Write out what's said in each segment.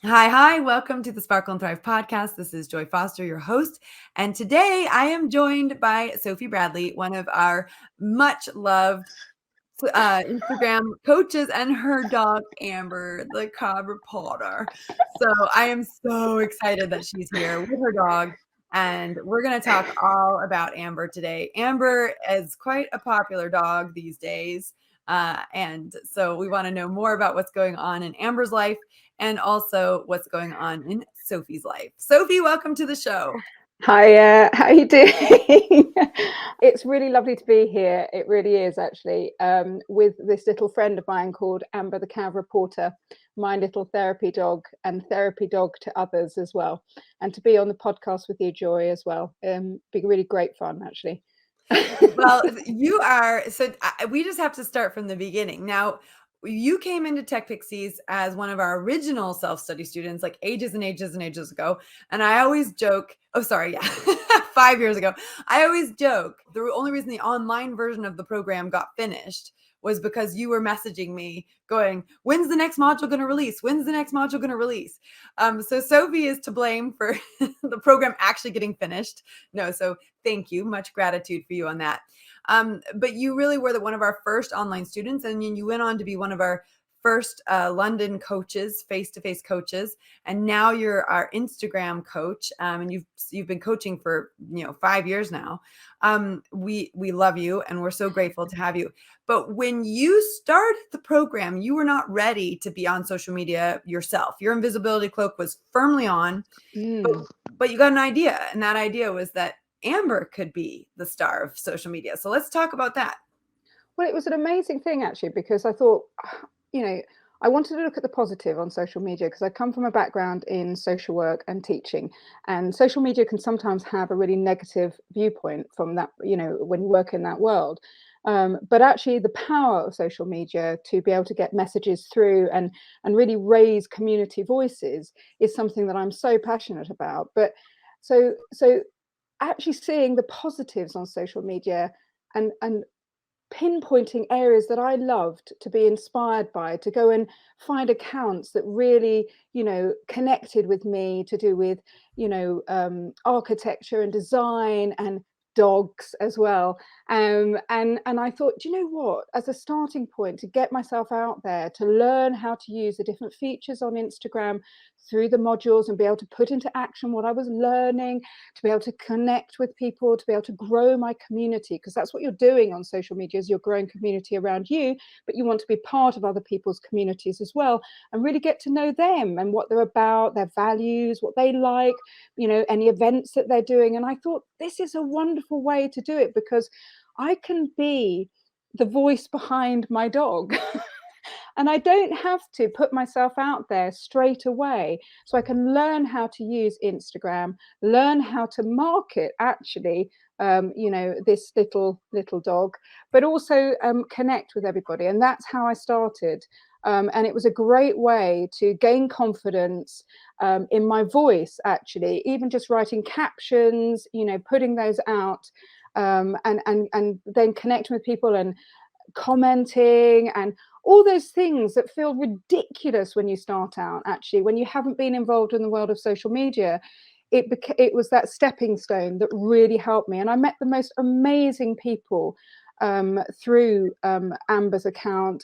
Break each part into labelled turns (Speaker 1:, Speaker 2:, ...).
Speaker 1: Hi. Welcome to the Sparkle and Thrive podcast. This is Joy Foster, your host. And today I am joined by Sophie Bradley, one of our much loved Instagram coaches, and her dog, Amber, the Cav Repawter. So I am so excited that she's here with her dog. And we're going to talk all about Amber today. Amber is quite a popular dog these days. And so we want to know more about what's going on in Amber's life and also what's going on in Sophie's life. Sophie, welcome to the show.
Speaker 2: Hi, how are you doing? It's really lovely to be here. It really is, actually, with this little friend of mine called Amber, the Cav Repawter, my little therapy dog and therapy dog to others as well. And to be on the podcast with you, Joy, as well. Be really great fun, actually.
Speaker 1: Well, you are. So we just have to start from the beginning. Now, you came into TechPixies as one of our original self-study students, like ages and ages and ages ago. And I always joke, 5 years ago. I always joke the only reason the online version of the program got finished was because you were messaging me going, when's the next module going to release? When's the next module going to release? So Sophie is to blame for the program actually getting finished. No, so thank you. Much gratitude for you on that. But you really were one of our first online students, and you went on to be one of our first London coaches, face-to-face coaches, and now you're our Instagram coach, and you've been coaching for 5 years now. We love you, and we're so grateful to have you. But when you started the program, you were not ready to be on social media yourself. Your invisibility cloak was firmly on, but you got an idea, and that idea was that Amber could be the star of social media. So let's talk about that.
Speaker 2: Well, it was an amazing thing, actually, because I thought, I wanted to look at the positive on social media because I come from a background in social work and teaching, and social media can sometimes have a really negative viewpoint from that, when you work in that world. But actually, the power of social media to be able to get messages through and really raise community voices is something that I'm so passionate about. But so actually seeing the positives on social media and pinpointing areas that I loved to be inspired by, to go and find accounts that really, connected with me, to do with, architecture and design and dogs as well. And I thought, do you know what? As a starting point to get myself out there, to learn how to use the different features on Instagram through the modules and be able to put into action what I was learning, to be able to connect with people, to be able to grow my community, because that's what you're doing on social media, is you're growing community around you, but you want to be part of other people's communities as well, and really get to know them and what they're about, their values, what they like, any events that they're doing. And I thought, this is a wonderful way to do it, because I can be the voice behind my dog. And I don't have to put myself out there straight away. So I can learn how to use Instagram, learn how to market actually, this little dog, but also connect with everybody. And that's how I started. And it was a great way to gain confidence in my voice, actually, even just writing captions, putting those out, and then connecting with people and commenting and all those things that feel ridiculous when you start out. Actually, when you haven't been involved in the world of social media, it was that stepping stone that really helped me. And I met the most amazing people through Amber's account,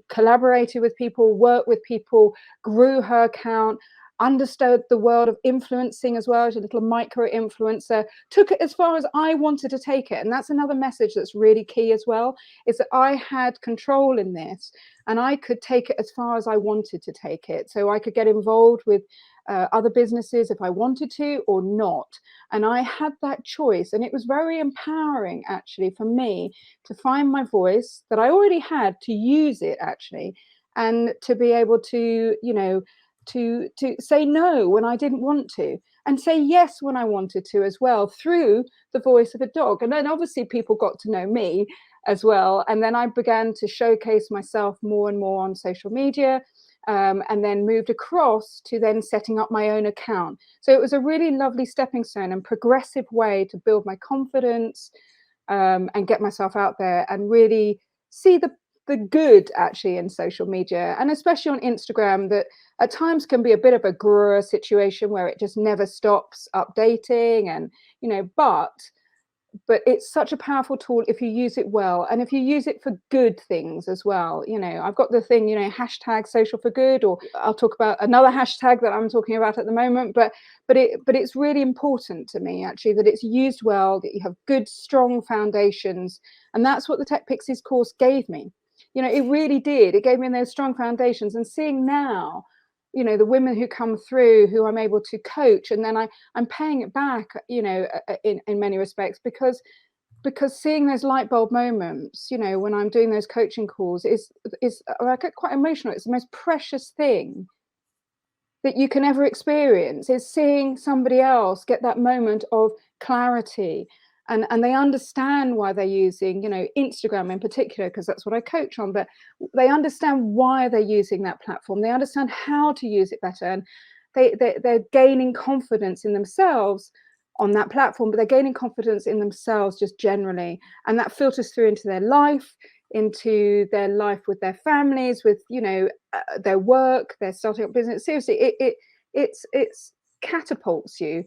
Speaker 2: collaborated with people, worked with people, grew her account, understood the world of influencing as well. As a little micro influencer, took it as far as I wanted to take it. And that's another message that's really key as well, is that I had control in this and I could take it as far as I wanted to take it. So I could get involved with other businesses if I wanted to or not. And I had that choice. And it was very empowering, actually, for me to find my voice that I already had, to use it actually, and to be able to, to say no when I didn't want to, and say yes when I wanted to as well, through the voice of a dog. And then obviously people got to know me as well. And then I began to showcase myself more and more on social media, and then moved across to then setting up my own account. So it was a really lovely stepping stone and progressive way to build my confidence, and get myself out there and really see the the good actually in social media, and especially on Instagram, that at times can be a bit of a grrr situation where it just never stops updating, and but it's such a powerful tool if you use it well, and if you use it for good things as well. I've got the thing, hashtag social for good, or I'll talk about another hashtag that I'm talking about at the moment, but it's really important to me actually that it's used well, that you have good strong foundations, and that's what the TechPixies course gave me. It really did. It gave me those strong foundations, and seeing now the women who come through, who I'm able to coach, and then I'm paying it back, in many respects, because seeing those light bulb moments, when I'm doing those coaching calls, is I get quite emotional. It's the most precious thing that you can ever experience, is seeing somebody else get that moment of clarity, and they understand why they're using Instagram in particular, because that's what I coach on, but they understand why they're using that platform. They understand how to use it better, and they're gaining confidence in themselves on that platform, but they're gaining confidence in themselves just generally, and that filters through into their life, with their families, with their work, their starting up business. Seriously, it's catapults you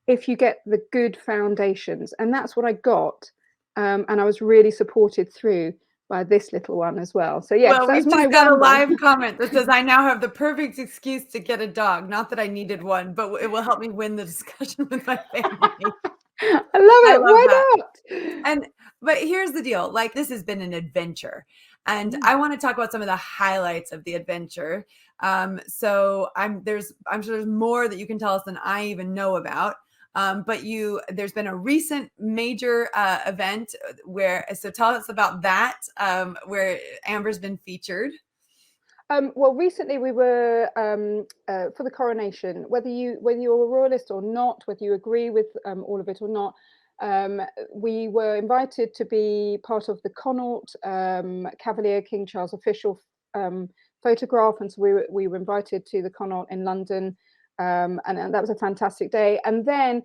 Speaker 2: if you get the good foundations, and that's what I got, and I was really supported through by this little one as well. So yes,
Speaker 1: Well,
Speaker 2: that's
Speaker 1: we've
Speaker 2: my
Speaker 1: just got a
Speaker 2: ramble.
Speaker 1: live comment that says, I now have the perfect excuse to get a dog. Not that I needed one, but it will help me win the discussion with my family.
Speaker 2: I love
Speaker 1: I
Speaker 2: it.
Speaker 1: love
Speaker 2: Why
Speaker 1: that.
Speaker 2: not?
Speaker 1: But here's the deal, like, this has been an adventure, and I want to talk about some of the highlights of the adventure. So I'm sure there's more that you can tell us than I even know about. But there's been a recent major event so tell us about that, where Amber's been featured.
Speaker 2: Well, recently we were for the coronation. Whether you're a royalist or not, whether you agree with all of it or not, we were invited to be part of the Connaught Cavalier King Charles official photograph, and so we were invited to the Connaught in London, and that was a fantastic day. And then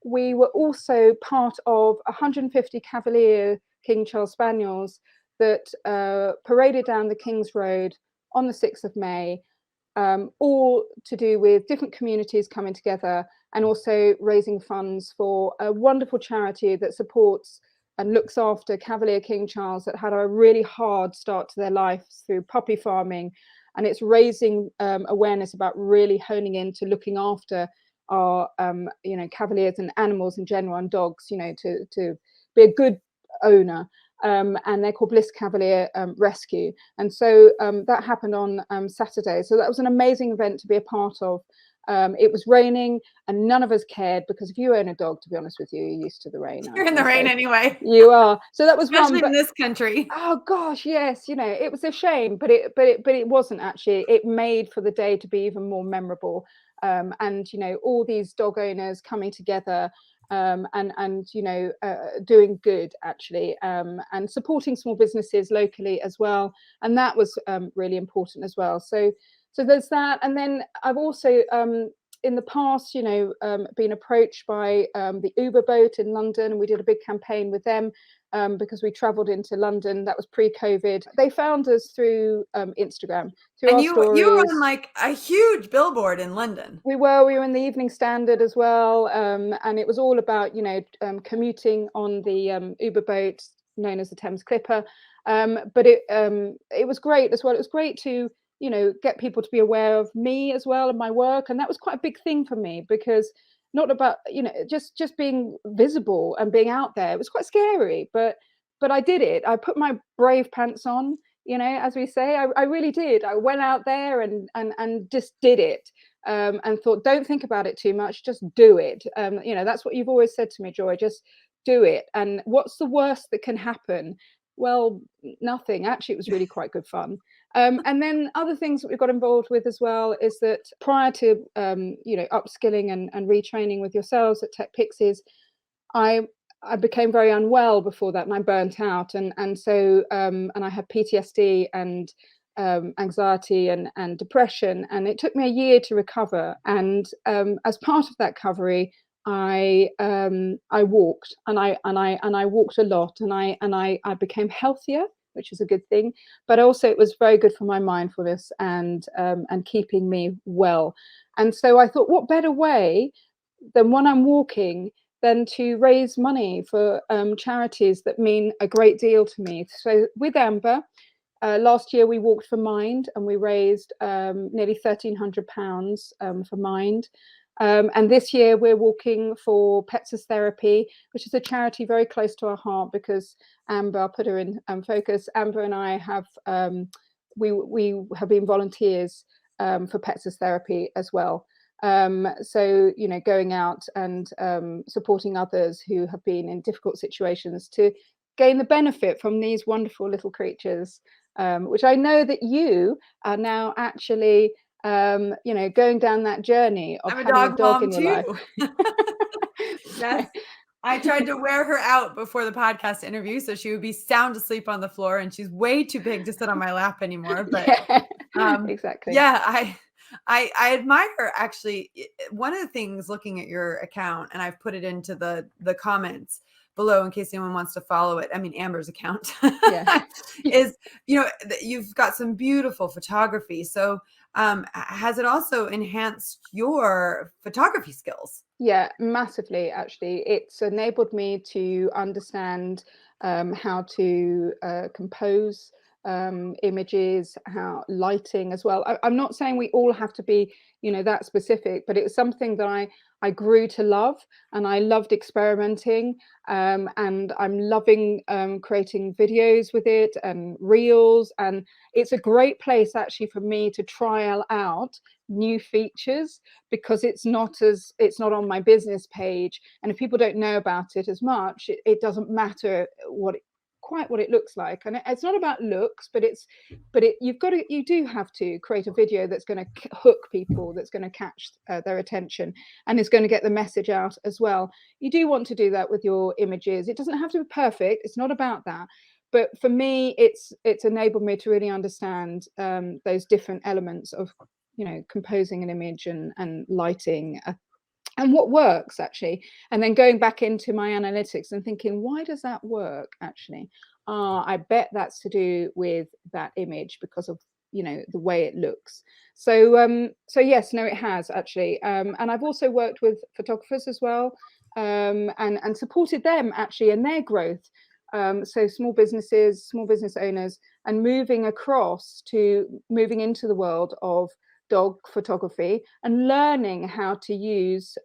Speaker 2: we were also part of 150 Cavalier King Charles Spaniels that paraded down the King's Road on the 6th of May, all to do with different communities coming together, and also raising funds for a wonderful charity that supports and looks after Cavalier King Charles that had a really hard start to their lives through puppy farming. And it's raising awareness about really honing into looking after our Cavaliers and animals in general, and dogs, to be a good owner. And they're called Bliss Cavalier Rescue. And so that happened on Saturday. So that was an amazing event to be a part of. It was raining, and none of us cared, because if you own a dog, to be honest with you, you're used to the rain.
Speaker 1: You're in the rain anyway.
Speaker 2: You are. So that was
Speaker 1: especially
Speaker 2: fun,
Speaker 1: in this country.
Speaker 2: Oh gosh, yes. It was a shame, but it wasn't actually. It made for the day to be even more memorable. And all these dog owners coming together, and doing good actually, and supporting small businesses locally as well, and that was really important as well. So there's that. And then I've also in the past been approached by the Uber boat in London, and we did a big campaign with them, because we traveled into London. That was pre-COVID. They found us through Instagram, through
Speaker 1: and
Speaker 2: our
Speaker 1: you
Speaker 2: stories.
Speaker 1: were on like a huge billboard in London.
Speaker 2: We were in the Evening Standard as well, and it was all about commuting on the Uber boat known as the Thames Clipper. But it was great as well. It was great to get people to be aware of me as well and my work, and that was quite a big thing for me, because not about just being visible and being out there. It was quite scary, but I did it. I put my brave pants on, as we say. I really did. I went out there and just did it, and thought, don't think about it too much, just do it. That's what you've always said to me, Joy, just do it. And what's the worst that can happen? Well, nothing. Actually, it was really quite good fun. And then other things that we got involved with as well is that prior to upskilling and retraining with yourselves at TechPixies, I became very unwell before that, and I burnt out, and I had PTSD and anxiety and depression, and it took me a year to recover. And as part of that recovery, I walked, and I walked a lot, and I became healthier which is a good thing. But also it was very good for my mindfulness and keeping me well. And so I thought, what better way than when I'm walking than to raise money for charities that mean a great deal to me. So with Amber, last year we walked for Mind, and we raised nearly £1,300 for Mind. And this year we're walking for Pets Therapy, which is a charity very close to our heart, because Amber, I'll put her in focus. Amber and I have we have been volunteers for Pets Therapy as well. So, you know, going out and supporting others who have been in difficult situations to gain the benefit from these wonderful little creatures, which I know that you are now actually, you know, going down that journey of
Speaker 1: I'm a
Speaker 2: having a
Speaker 1: dog
Speaker 2: dog
Speaker 1: mom
Speaker 2: in your
Speaker 1: too.
Speaker 2: life.
Speaker 1: Yes. I tried to wear her out before the podcast interview so she would be sound asleep on the floor, and she's way too big to sit on my lap anymore. But
Speaker 2: Exactly.
Speaker 1: yeah, I admire her actually. One of the things looking at your account, and I've put it into the comments below in case anyone wants to follow it. I mean, Amber's account is, you know, you've got some beautiful photography. So has it also enhanced your photography skills?
Speaker 2: Yeah, massively, actually. It's enabled me to understand how to compose images, how lighting as well. I'm not saying we all have to be, you know, that specific, but it was something that I grew to love, and I loved experimenting, and I'm loving creating videos with it and reels, and it's a great place actually for me to trial out new features, because it's not on my business page, and if people don't know about it as much, it doesn't matter quite what it looks like. And it's not about looks, but you do have to create a video that's going to hook people, that's going to catch their attention, and is going to get the message out as well. You do want to do that with your images. It doesn't have to be perfect, it's not about that, but for me it's enabled me to really understand those different elements of, you know, composing an image and lighting and what works actually, and then going back into my analytics and thinking, why does that work actually? I bet that's to do with that image because of, you know, the way it looks. So so yes, no, it has actually, and I've also worked with photographers as well, and supported them actually in their growth. So small business owners, and moving into the world of dog photography and learning how to use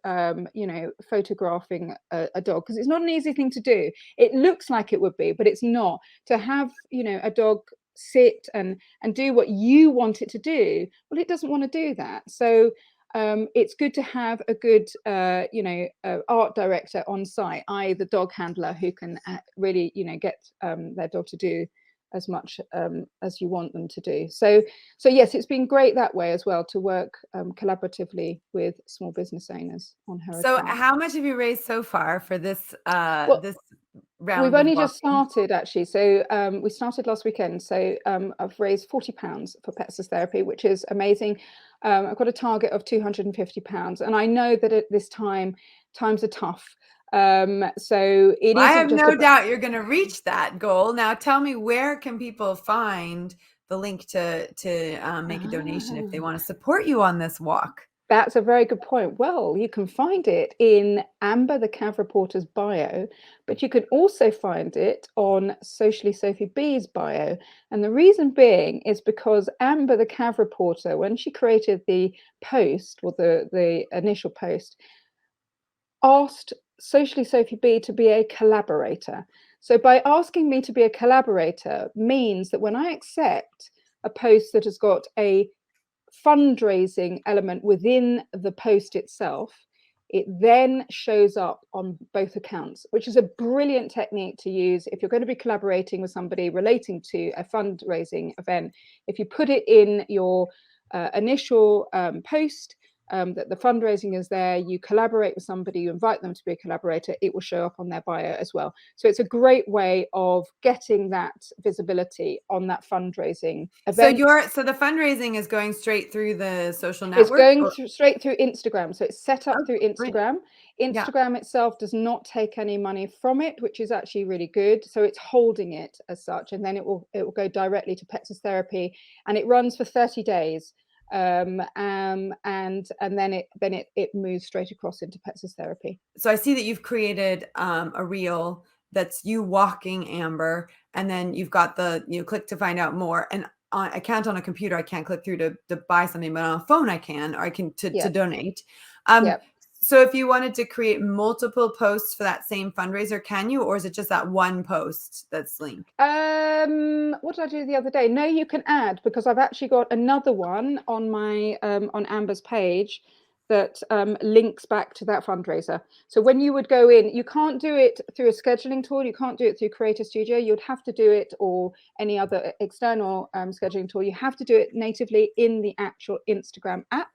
Speaker 2: you know, photographing a dog, because it's not an easy thing to do. It looks like it would be, but it's not. To have, you know, a dog sit and do what you want it to do, well, it doesn't want to do that. So it's good to have a good you know, art director on site, i.e. the dog handler, who can really, you know, get their dog to do as much as you want them to do. So yes, it's been great that way as well, to work collaboratively with small business owners on her
Speaker 1: So
Speaker 2: account.
Speaker 1: how much have you raised so far for this
Speaker 2: Well,
Speaker 1: this
Speaker 2: we've
Speaker 1: round of
Speaker 2: only just
Speaker 1: walking?
Speaker 2: started actually. So we started last weekend. So I've raised £40 for Pets Therapy, which is amazing. I've got a target of £250, and I know that at this times are tough. So it
Speaker 1: I
Speaker 2: isn't
Speaker 1: have
Speaker 2: just
Speaker 1: no
Speaker 2: about.
Speaker 1: doubt you're going to reach that goal. Now, tell me, where can people find the link to make a donation if they want to support you on this walk?
Speaker 2: That's a very good point. Well, you can find it in Amber, the Cav Reporter's bio, but you can also find it on Socially Sophie B's bio. And the reason being is because Amber, the Cav Reporter, when she created the post, or the initial post, asked Socially Sophie B to be a collaborator. So by asking me to be a collaborator means that when I accept a post that has got a fundraising element within the post itself, it then shows up on both accounts, which is a brilliant technique to use if you're going to be collaborating with somebody relating to a fundraising event. If you put it in your initial post, that the fundraising is there, you collaborate with somebody, you invite them to be a collaborator, it will show up on their bio as well. So it's a great way of getting that visibility on that fundraising event.
Speaker 1: So the fundraising is going straight through the social
Speaker 2: It's
Speaker 1: network?
Speaker 2: going straight through Instagram. So it's set up through
Speaker 1: great.
Speaker 2: Instagram. Instagram itself does not take any money from it, which is actually really good. So it's holding it as such, and then it will go directly to Pets as Therapy, and it runs for 30 days. And then it moves straight across into Pets as Therapy.
Speaker 1: So I see that you've created a reel that's you walking Amber, and then you've got click to find out more. And I can't on a computer, I can't click through to buy something, but on a phone I can, or I can to donate. So if you wanted to create multiple posts for that same fundraiser, can you, or is it just that one post that's linked?
Speaker 2: What did I do the other day? No, you can add, because I've actually got another one on my on Amber's page that links back to that fundraiser. So when you would go in, you can't do it through a scheduling tool, you can't do it through Creator Studio, you'd have to do it, or any other external scheduling tool, you have to do it natively in the actual Instagram app.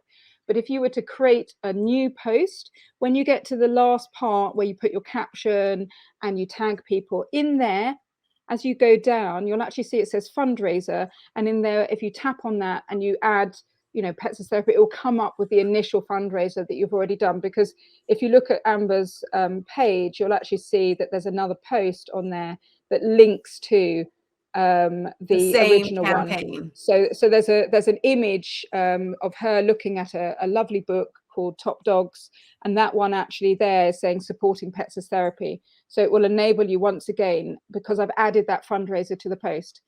Speaker 2: But if you were to create a new post, when you get to the last part where you put your caption and you tag people in there, as you go down, you'll actually see it says fundraiser. And in there, if you tap on that and you add, Pets as Therapy, it will come up with the initial fundraiser that you've already done. Because if you look at Amber's page, you'll actually see that there's another post on there that links to the original campaign. One. So there's an image of her looking at a lovely book called Top Dogs, and that one actually there is saying supporting Pets as Therapy. So it will enable you once again, because I've added that fundraiser to the post.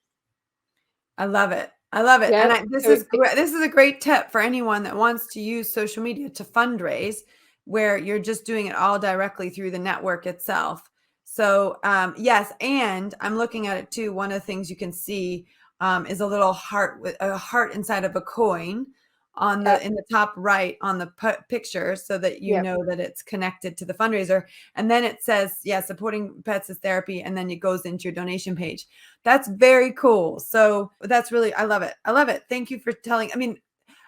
Speaker 1: I love it. Yeah. And this is a great tip for anyone that wants to use social media to fundraise, where you're just doing it all directly through the network itself. So yes, and I'm looking at it too. One of the things you can see is a little heart with a heart inside of a coin on in the top right on the picture, so that you know that it's connected to the fundraiser. And then it says, supporting Pets as Therapy, and then it goes into your donation page. That's very cool. So that's really, I love it. Thank you for telling. I mean,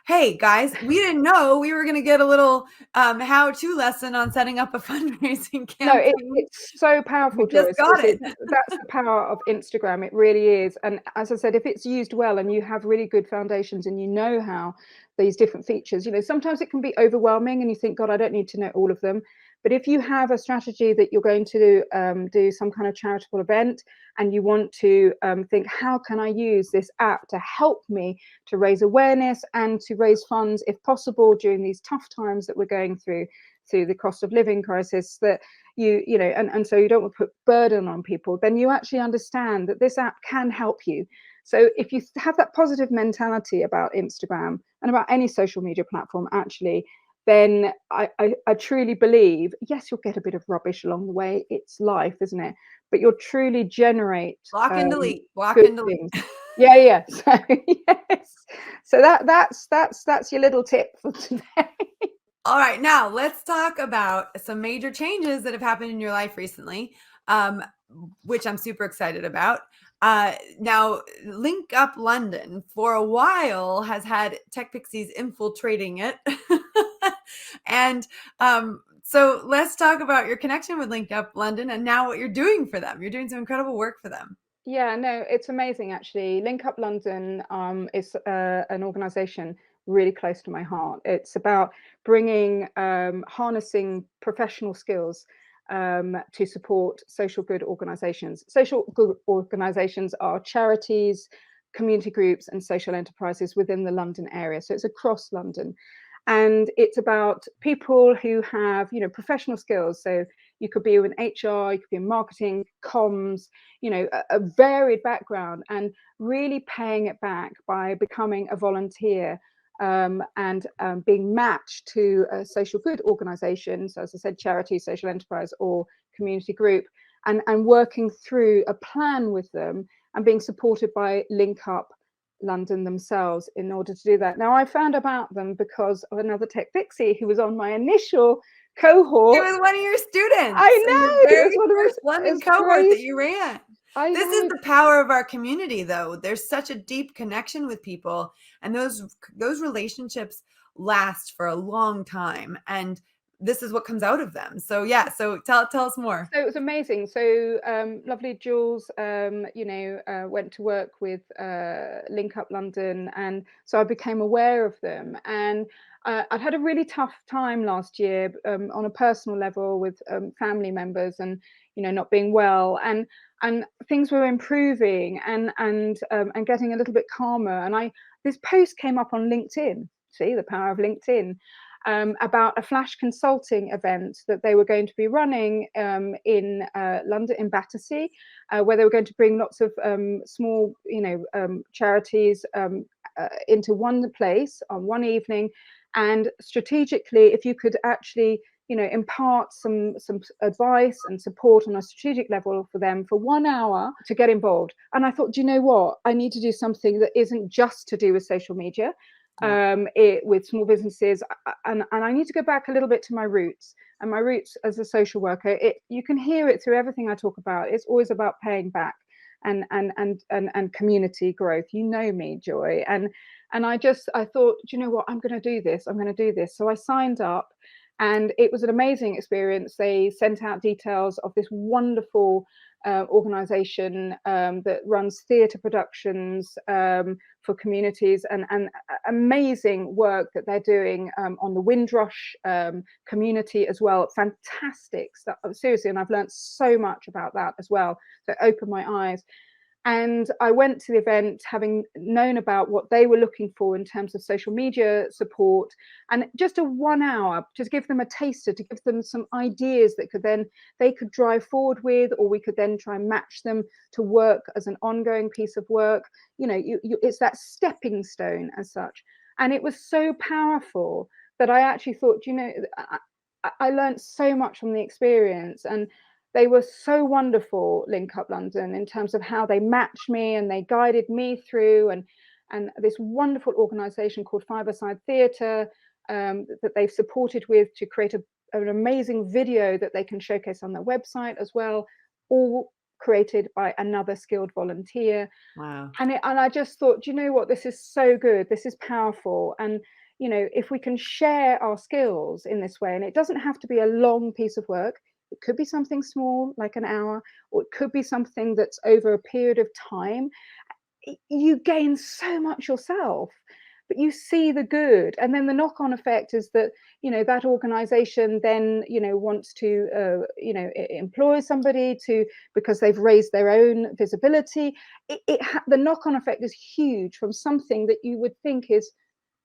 Speaker 1: hey guys, we didn't know we were going to get a little how-to lesson on setting up a fundraising campaign.
Speaker 2: No, it's so powerful, Joyce.
Speaker 1: Just got it.
Speaker 2: That's the power of Instagram. It really is. And as I said, if it's used well and you have really good foundations and you know how these different features, sometimes it can be overwhelming and you think, God, I don't need to know all of them. But if you have a strategy that you're going to do some kind of charitable event, and you want to think, how can I use this app to help me to raise awareness and to raise funds, if possible, during these tough times that we're going through the cost of living crisis, that and so you don't want to put burden on people, then you actually understand that this app can help you. So if you have that positive mentality about Instagram and about any social media platform, actually, then I truly believe, yes, you'll get a bit of rubbish along the way. It's life, isn't it? But you'll truly generate
Speaker 1: block and delete.
Speaker 2: Yeah. So yes. So that's your little tip for today.
Speaker 1: All right, now let's talk about some major changes that have happened in your life recently, which I'm super excited about. Now, Link Up London for a while has had TechPixies infiltrating it. And so let's talk about your connection with Link Up London and now what you're doing for them. You're doing some incredible work for them.
Speaker 2: Yeah, no, it's amazing, actually. Link Up London is an organization really close to my heart. It's about bringing, harnessing professional skills to support social good organizations. Social good organizations are charities, community groups, and social enterprises within the London area. So it's across London. And it's about people who have, professional skills. So you could be in HR, you could be in marketing, comms, a varied background, and really paying it back by becoming a volunteer and being matched to a social good organization. So as I said, charity, social enterprise, or community group, and working through a plan with them and being supported by Link Up London themselves in order to do that. Now, I found about them because of another TechPixie who was on my initial cohort.
Speaker 1: He was one of your students.
Speaker 2: I know.
Speaker 1: It was one of first London cohort that you ran. This is the power of our community, though. There's such a deep connection with people, and those relationships last for a long time. And this is what comes out of them. So yeah, so tell us more.
Speaker 2: So it was amazing. So lovely Jules, went to work with Link Up London, and so I became aware of them. And I'd had a really tough time last year on a personal level with family members, and not being well, and things were improving, and getting a little bit calmer. And this post came up on LinkedIn. See the power of LinkedIn. About a flash consulting event that they were going to be running in London, in Battersea, where they were going to bring lots of small, charities into one place on one evening. And strategically, if you could actually, impart some advice and support on a strategic level for them for 1 hour to get involved. And I thought, do you know what? I need to do something that isn't just to do with social media. With small businesses, and I need to go back a little bit to my roots. And my roots as a social worker, you can hear it through everything I talk about. It's always about paying back and community growth. You know me, Joy. And I thought, do you know what? I'm going to do this. So I signed up, and it was an amazing experience. They sent out details of this wonderful organization that runs theatre productions for communities, and amazing work that they're doing on the Windrush community as well. Fantastic stuff, seriously. And I've learned so much about that as well. So it opened my eyes. And I went to the event having known about what they were looking for in terms of social media support, and just a 1 hour to give them a taster, to give them some ideas that they could drive forward with, or we could then try and match them to work as an ongoing piece of work. It's that stepping stone as such. And it was so powerful that I actually thought, I learned so much from the experience. And they were so wonderful, Link Up London, in terms of how they matched me and they guided me through, and this wonderful organisation called Fiverside Theatre that they've supported with to create an amazing video that they can showcase on their website as well, all created by another skilled volunteer.
Speaker 1: Wow.
Speaker 2: And I just thought, do you know what? This is so good. This is powerful. And if we can share our skills in this way, and it doesn't have to be a long piece of work. It could be something small, like an hour, or it could be something that's over a period of time. You gain so much yourself, but you see the good. And then the knock-on effect is that, that organization then, wants to, employ somebody because they've raised their own visibility. The knock-on effect is huge from something that you would think is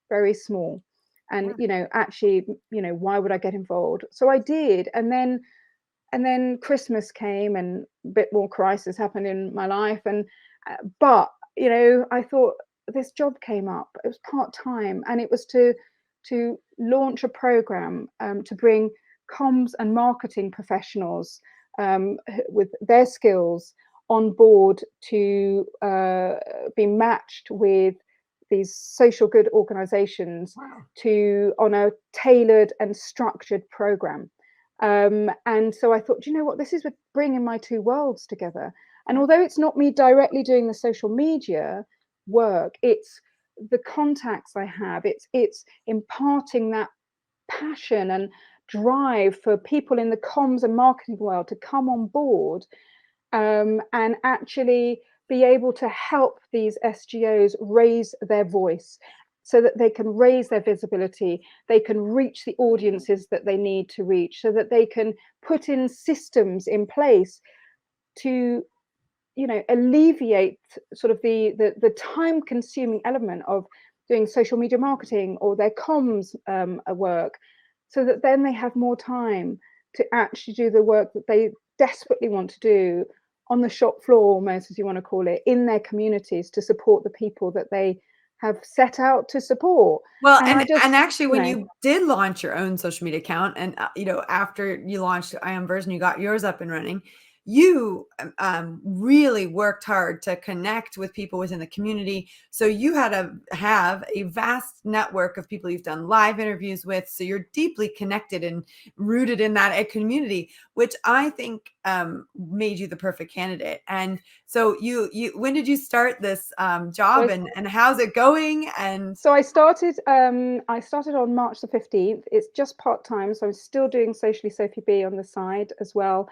Speaker 2: very small. And, actually, why would I get involved? So I did. And then Christmas came, and a bit more crisis happened in my life. But I thought, this job came up. It was part-time, and it was to launch a program to bring comms and marketing professionals with their skills on board to be matched with these social good organizations. Wow. On a tailored and structured program. And so I thought, do you know what, this is bringing my two worlds together. And although it's not me directly doing the social media work, it's the contacts I have, it's imparting that passion and drive for people in the comms and marketing world to come on board and actually be able to help these SGOs raise their voice, so that they can raise their visibility, they can reach the audiences that they need to reach, so that they can put in systems in place to, alleviate sort of the time-consuming element of doing social media marketing or their comms work, so that then they have more time to actually do the work that they desperately want to do on the shop floor, almost, as you want to call it, in their communities, to support the people that they have set out to support.
Speaker 1: Well, and actually, when you did launch your own social media account, and after you launched Amber's and you got yours up and running, you really worked hard to connect with people within the community. So you had to have a vast network of people you've done live interviews with. So you're deeply connected and rooted in that community, which I think made you the perfect candidate. And so when did you start this job, and how's it going? And
Speaker 2: so I started on March the 15th. It's just part-time, so I'm still doing Socially Sophie B on the side as well,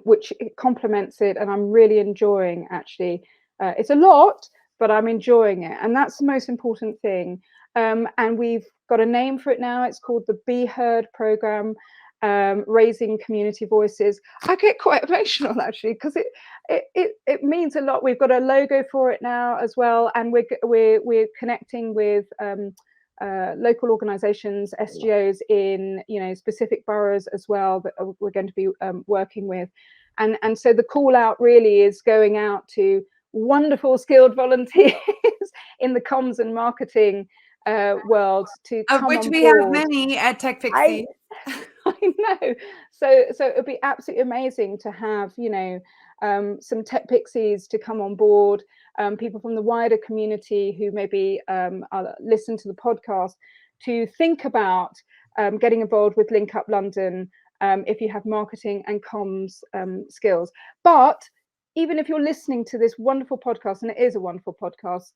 Speaker 2: which complements it, and I'm really enjoying, actually. It's a lot, but I'm enjoying it, and that's the most important thing. And we've got a name for it now. It's called the Be Heard program, raising community voices. I get quite emotional, actually, because it means a lot. We've got a logo for it now as well, and we're connecting with local organisations, SGOs in specific boroughs as well that we're going to be working with, and so the call out really is going out to wonderful skilled volunteers in the comms and marketing world to come on board.
Speaker 1: Of which we have many at TechPixies.
Speaker 2: I know. So it would be absolutely amazing to have, some TechPixies to come on board, people from the wider community who maybe listen to the podcast, to think about getting involved with Link Up London if you have marketing and comms skills. But even if you're listening to this wonderful podcast, and it is a wonderful podcast,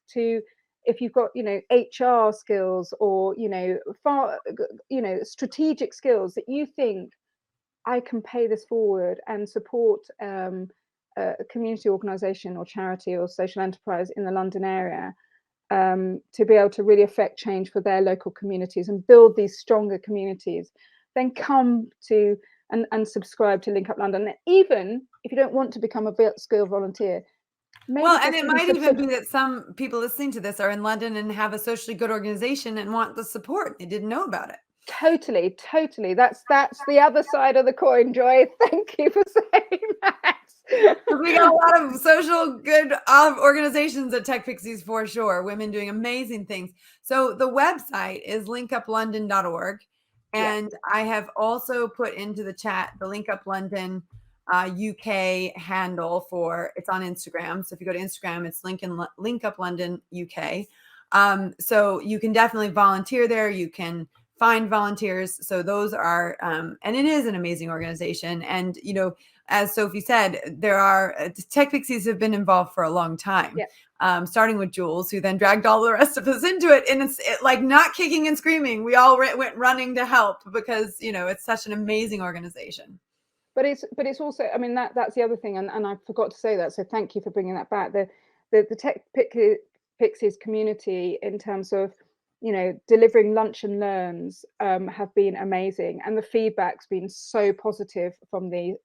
Speaker 2: if you've got HR skills or strategic skills that you think, I can pay this forward and support a community organisation or charity or social enterprise in the London area, to be able to really affect change for their local communities and build these stronger communities, then come to and subscribe to Link Up London. And even if you don't want to become a skill volunteer,
Speaker 1: and it might even be that some people listening to this are in London and have a socially good organization and want the support. They didn't know about it.
Speaker 2: Totally. That's the other side of the coin, Joy. Thank you for saying that.
Speaker 1: We got a lot of social good organizations at TechPixies for sure. Women doing amazing things. So the website is linkuplondon.org. And I have also put into the chat the Link Up London UK handle it's on Instagram. So if you go to Instagram, it's Link Up London UK. So you can definitely volunteer there. You can find volunteers. So those are, and it is an amazing organization. And, as Sophie said, TechPixies have been involved for a long time. Starting with Jules, who then dragged all the rest of us into it. And it's like not kicking and screaming. We all went running to help because, it's such an amazing organization.
Speaker 2: But it's also, I mean, that's the other thing. And I forgot to say that. So thank you for bringing that back. The TechPixies community, in terms of, delivering lunch and learns, have been amazing. And the feedback's been so positive from the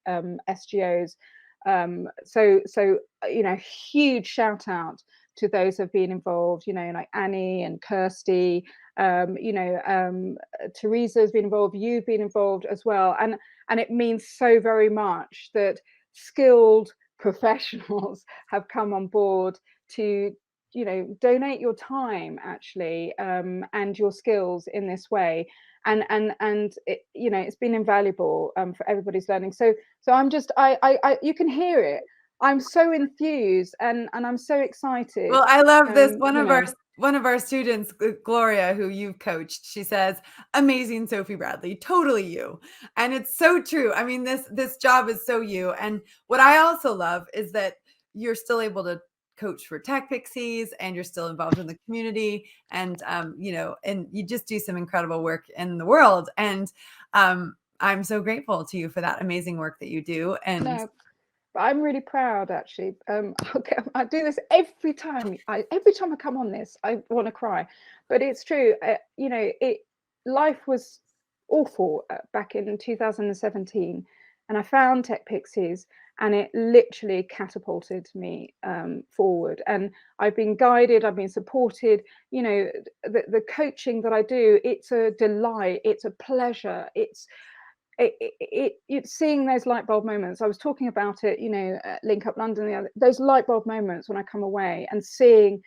Speaker 2: SGOs. So huge shout out to those who have been involved, like Annie and Kirsty, Teresa's been involved, you've been involved as well. And it means so very much that skilled professionals have come on board to, donate your time, actually, and your skills in this way. And it, it's been invaluable for everybody's learning. So I'm just, you can hear it. I'm so enthused and I'm so excited.
Speaker 1: Well, I love this. One of our students, Gloria, who you've coached, she says, "Amazing, Sophie Bradley, totally you." And it's so true. I mean, this job is so you. And what I also love is that you're still able to coach for TechPixies, and you're still involved in the community, and and you just do some incredible work in the world. And I'm so grateful to you for that amazing work that you do. And
Speaker 2: I'm really proud, actually. I do this every time. Every time I come on this, I want to cry, but it's true. Life was awful back in 2017, and I found TechPixies, and it literally catapulted me forward. And I've been guided, I've been supported. The coaching that I do, it's a delight, it's a pleasure. It's seeing those light bulb moments. I was talking about it, at Link Up London, those light bulb moments when I come away and seeing,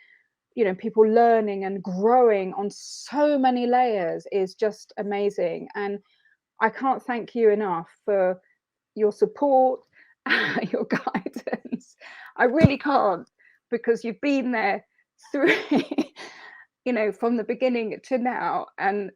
Speaker 2: people learning and growing on so many layers is just amazing. And I can't thank you enough for your support, your guidance. I really can't, because you've been there through, from the beginning to now, and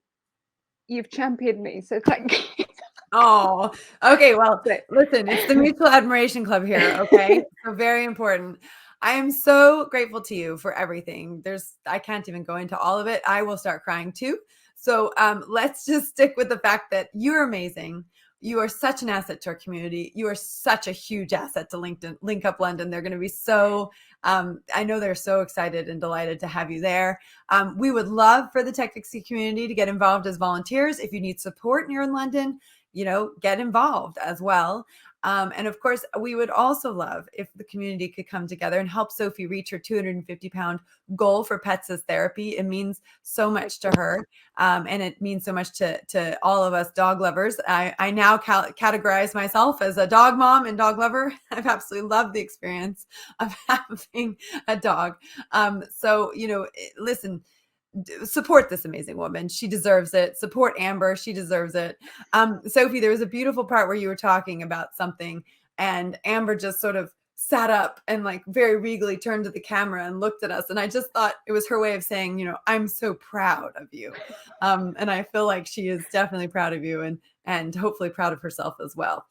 Speaker 2: you've championed me. So thank you.
Speaker 1: Oh, okay. Well,
Speaker 2: So-
Speaker 1: listen, it's the Mutual Admiration Club here. Okay. So very important. I am so grateful to you for everything. I can't even go into all of it. I will start crying too. So let's just stick with the fact that you're amazing. You are such an asset to our community. You are such a huge asset to LinkedIn, Link Up London. They're going to be so, I know they're so excited and delighted to have you there. We would love for the TechPixie community to get involved as volunteers. If you need support and you're in London, get involved as well. And of course, we would also love if the community could come together and help Sophie reach her 250-pound goal for pets as therapy. It means so much to her. And it means so much to all of us dog lovers. I now categorize myself as a dog mom and dog lover. I've absolutely loved the experience of having a dog. So, listen, support this amazing woman. She deserves it. Support Amber. She deserves it. Sophie, there was a beautiful part where you were talking about something and Amber just sort of sat up and like very regally turned to the camera and looked at us. And I just thought it was her way of saying, I'm so proud of you. And I feel like she is definitely proud of you and hopefully proud of herself as well.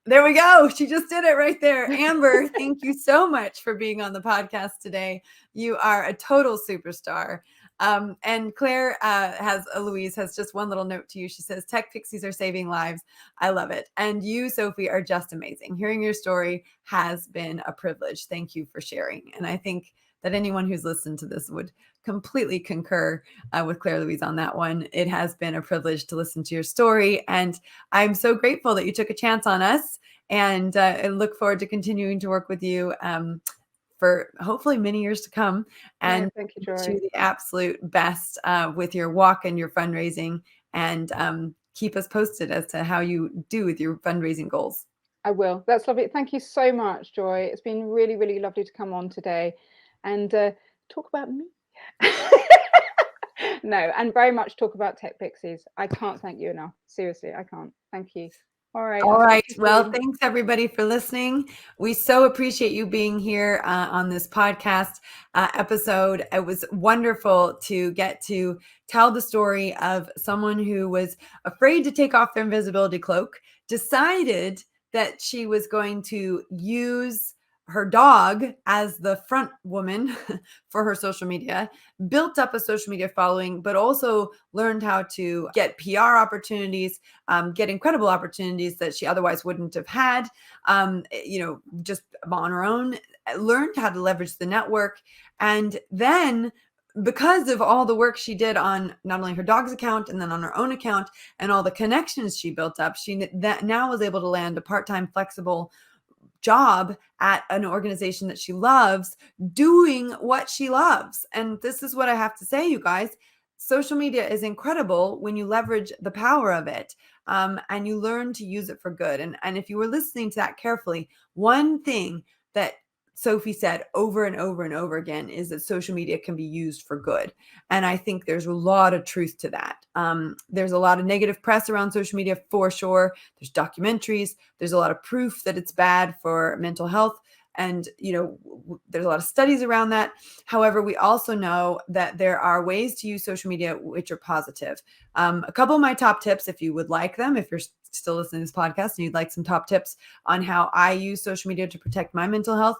Speaker 1: There we go. She just did it right there. Amber, thank you so much for being on the podcast today. You are a total superstar. And Claire Louise has just one little note to you. She says, TechPixies are saving lives. I love it. And you, Sophie, are just amazing. Hearing your story has been a privilege. Thank you for sharing. And I think that anyone who's listened to this would completely concur with Claire Louise on that one. It has been a privilege to listen to your story. And I'm so grateful that you took a chance on us. And I look forward to continuing to work with you for hopefully many years to come. And
Speaker 2: thank you, Joy.
Speaker 1: wish you the absolute best with your walk and your fundraising. And keep us posted as to how you do with your fundraising goals.
Speaker 2: I will. That's lovely. Thank you so much, Joy. It's been really, really lovely to come on today and talk about me. No, and very much talk about TechPixies. I can't thank you enough. Seriously, I can't. Thank you. All right.
Speaker 1: All right. Well, thanks everybody for listening. We so appreciate you being here on this podcast episode. It was wonderful to get to tell the story of someone who was afraid to take off their invisibility cloak, decided that she was going to use her dog as the front woman for her social media, built up a social media following, but also learned how to get PR opportunities, get incredible opportunities that she otherwise wouldn't have had, just on her own, learned how to leverage the network. And then because of all the work she did on not only her dog's account and then on her own account and all the connections she built up, she now was able to land a part-time flexible job at an organization that she loves, doing what she loves. And this is what I have to say, you guys. Social media is incredible when you leverage the power of it and you learn to use it for good. And if you were listening to that carefully, one thing that Sophie said over and over and over again is that social media can be used for good. And I think there's a lot of truth to that. There's a lot of negative press around social media for sure. There's documentaries. There's a lot of proof that it's bad for mental health. And, there's a lot of studies around that. However, we also know that there are ways to use social media which are positive. A couple of my top tips, if you would like them, if you're still listening to this podcast and you'd like some top tips on how I use social media to protect my mental health,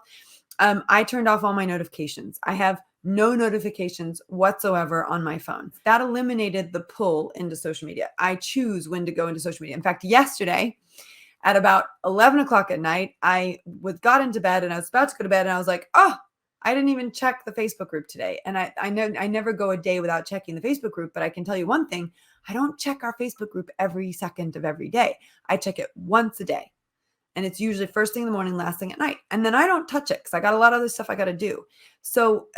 Speaker 1: I turned off all my notifications. I have no notifications whatsoever on my phone. That eliminated the pull into social media. I choose when to go into social media. In fact, yesterday at about 11 o'clock at night, I got into bed and I was about to go to bed and I was like, oh, I didn't even check the Facebook group today. And I know I never go a day without checking the Facebook group, but I can tell you one thing, I don't check our Facebook group every second of every day. I check it once a day. And it's usually first thing in the morning, last thing at night. And then I don't touch it because I got a lot of other stuff I got to do. So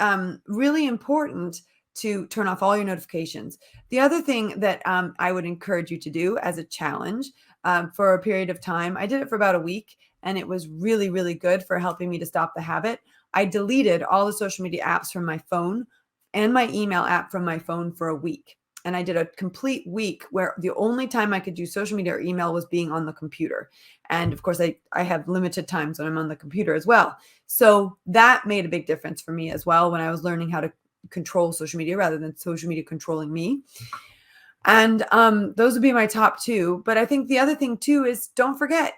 Speaker 1: really important to turn off all your notifications. The other thing that I would encourage you to do as a challenge for a period of time, I did it for about a week and it was really, really good for helping me to stop the habit. I deleted all the social media apps from my phone and my email app from my phone for a week. And I did a complete week where the only time I could do social media or email was being on the computer. And of course, I have limited times when I'm on the computer as well. So that made a big difference for me as well when I was learning how to control social media rather than social media controlling me. And those would be my top two. But I think the other thing too is, don't forget,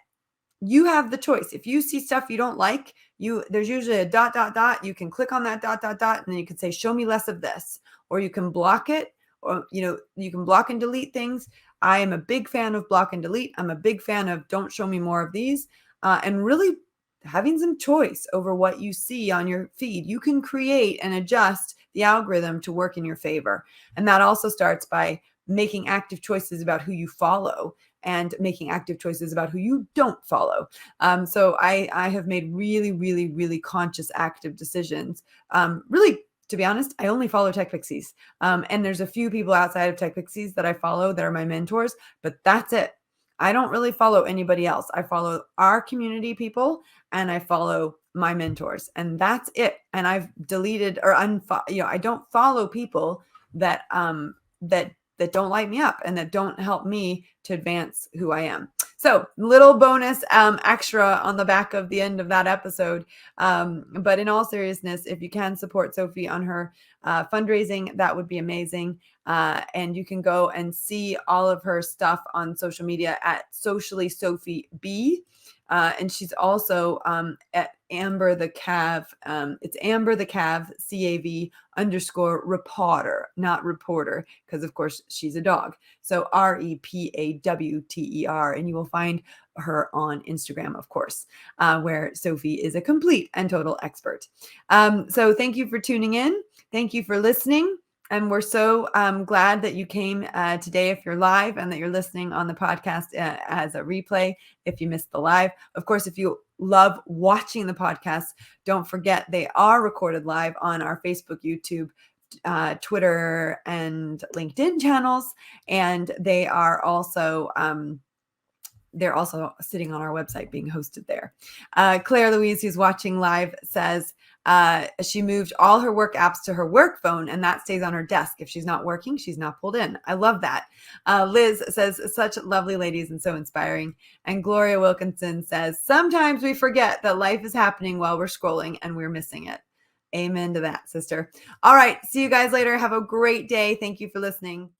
Speaker 1: you have the choice. If you see stuff you don't like, there's usually a dot, dot, dot. You can click on that dot, dot, dot, and then you can say, show me less of this, or you can block it, or, you can block and delete things. I am a big fan of block and delete. I'm a big fan of don't show me more of these, and really having some choice over what you see on your feed. You can create and adjust the algorithm to work in your favor. And that also starts by making active choices about who you follow and making active choices about who you don't follow. So I have made really, really, really conscious, active decisions. Really, to be honest, I only follow TechPixies. And there's a few people outside of TechPixies that I follow that are my mentors, but that's it. I don't really follow anybody else. I follow our community people and I follow my mentors, and that's it. And I've deleted or I don't follow people that that don't light me up and that don't help me to advance who I am. So little bonus extra on the back of the end of that episode. But in all seriousness, if you can support Sophie on her fundraising, that would be amazing. And you can go and see all of her stuff on social media at Socially Sophie B. And she's also at Amber the Cav. It's Amber the Cav, CAV _Repawter, not reporter, because of course she's a dog. So REPAWTER. And you will find her on Instagram, of course, where Sophie is a complete and total expert. So thank you for tuning in. Thank you for listening. And we're so glad that you came today, if you're live, and that you're listening on the podcast as a replay if you missed the live. Of course, if you love watching the podcast, don't forget they are recorded live on our Facebook, YouTube, Twitter, and LinkedIn channels. And they are also they're also sitting on our website being hosted there. Claire Louise, who's watching live, says she moved all her work apps to her work phone, and that stays on her desk. If she's not working, she's not pulled in. I love that. Liz says, such lovely ladies and so inspiring. And Gloria Wilkinson says, sometimes we forget that life is happening while we're scrolling and we're missing it. Amen to that, sister. All right. See you guys later. Have a great day. Thank you for listening.